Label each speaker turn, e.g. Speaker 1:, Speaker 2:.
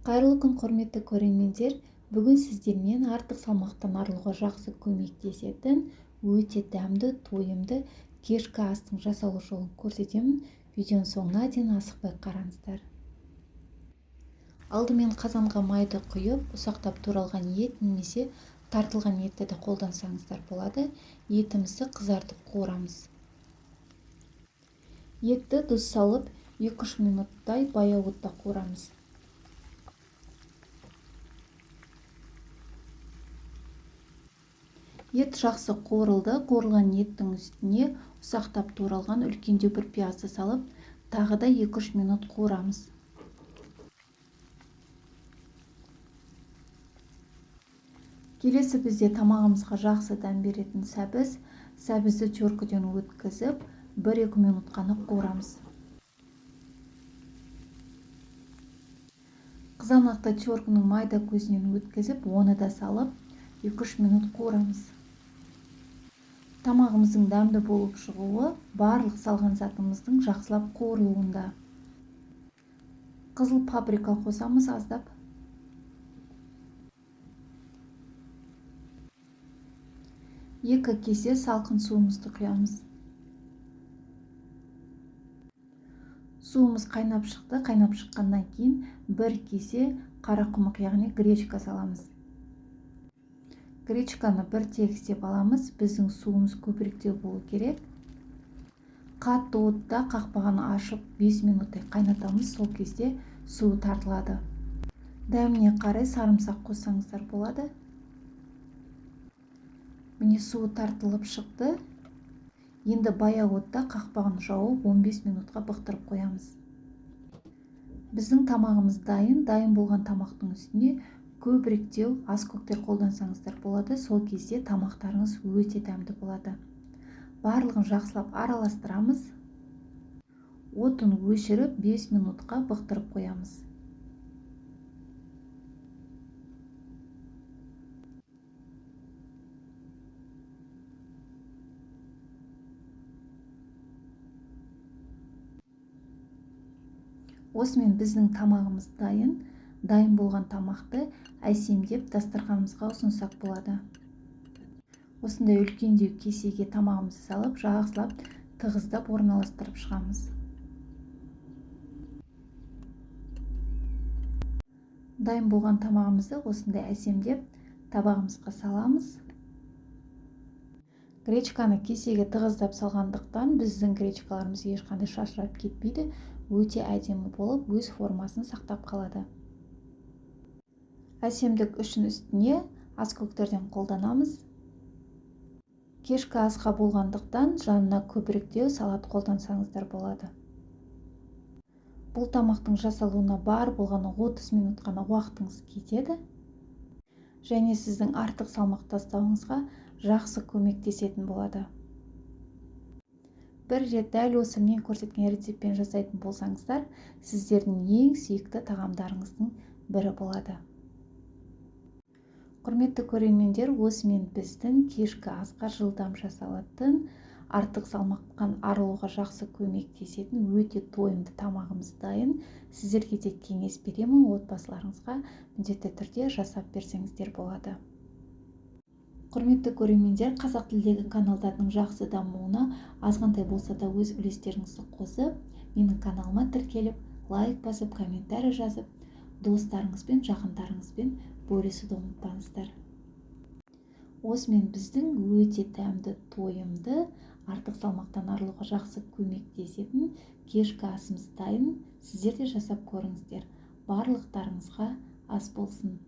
Speaker 1: Қайырлы күн, құрметті көрермендер. Бүгін сіздермен артық салмақтан арылуға жақсы көмектесетін өте дәмді, тойымды кешкі астың жасалу жолын көрсетемін. Видеоның соңына дейін асықпай қараңыздар. Алдымен қазанға майды құйып, ұсақтап туралған ет немесе тартылған етті де қолдансаңыздар болады. Етімізді қызартып қуырамыз. Етті тұз салып 2-3 минуттай баяу отта қуырамыз. Ет жақсы қуырылды. Қуырылған еттің үстіне ұсақтап туралған үлкендеу бір пиязды салып, тағы да 2-3 минут қуырамыз. Келесі бізде тамағымызға жақсы дәм беретін сәбіз. Сәбізді теркіден өткізіп, 1-2 минут қана қуырамыз. Қызанақты теркінің майда көзінен өткізіп, оны да салып, 2-3 минут қуырамыз. Тамағымыздың дәмді болып шығуы барлық салған затымыздың жақсылап қуырылуында. Қызыл паприка қосамыз аздап. Екі кесе салқын суымызды құямыз. Суымыз қайнап шықты. Қайнап шыққаннан кейін 1 кесе қарақұмық, яғни гречка саламыз. Гречканы бір тегістеп аламыз. Біздің суымыз көбіректеу болу керек. Қатты отта қақпағын ашып 5 минуттай қайнатамыз. Сол кезде суы тартылады. Дәміне қарай сарымсақ қоссаңыздар болады. Міне суы тартылып шықты. Енді баяу отта қақпағын жауып 15 минутқа бұқтырып қоямыз. Біздің тамағымыз дайын. Дайын болған тамақтың үстіне көбіректеу аскөктер қолдансаңыздар болады. Сол кезде тамақтарыңыз өте дәмді болады. Барлығын жақсылап араластырамыз. Отын өшіріп 5 минутқа бұқтырып қоямыз. Осымен біздің тамағымыз дайын. Дайын болған тамақты әсемдеп дастарханымызға ұсынсақ болады. Осындай үлкендеу кесеге тамағымызды салып, жақсылап тығыздап орналастырып шығамыз. Дайын болған тамағымызды осындай әсемдеп табағымызға саламыз. Гречканы кесеге тығыздап салғандықтан біздің гречкаларымыз ешқандай шашырап кетпейді. Өте әдемі болып, өз формасын сақтап қалады. Әсемдік үшін үстіне аскөктерден қолданамыз. Кешкі асқа болғандықтан жанына көбіректеу салат қолдансаңыздар болады. Бұл тамақтың жасалуына бар болғаны 30 минут қана уақытыңыз кетеді. Және сіздің артық салмақ тастауыңызға жақсы көмектесетін болады. Бір рет дәл осы мен көрсеткен рецептпен жасайтын болсаңыздар, сіздердің ең сүйікті тағамдарыңыздың бірі болады. Құрметті көрермендер, осымен біздің кешкі асқа жылдам жасалатын, артық салмақтан арылуға жақсы көмектесетін өте тойымды тамағымыз дайын. Сіздерге де кеңес беремін, отбасыларыңызға міндетті түрде жасап берсеңіздер болады. Құрметті көрермендер, қазақ тілдегі каналдардың жақсы дамуына азғантай болса да өз үлестеріңізді қосып, менің каналыма тіркеліп, лайк басып, комментарий жазып, достарыңызбен, жақындарыңызбен бөлісуді ұмытпаңыздар. Осымен біздің өте дәмді, тойымды, артық салмақтан арылуға жақсы көмектесетін кешкі асымыз дайын. Сіздер де жасап көріңіздер. Барлықтарыңызға ас болсын.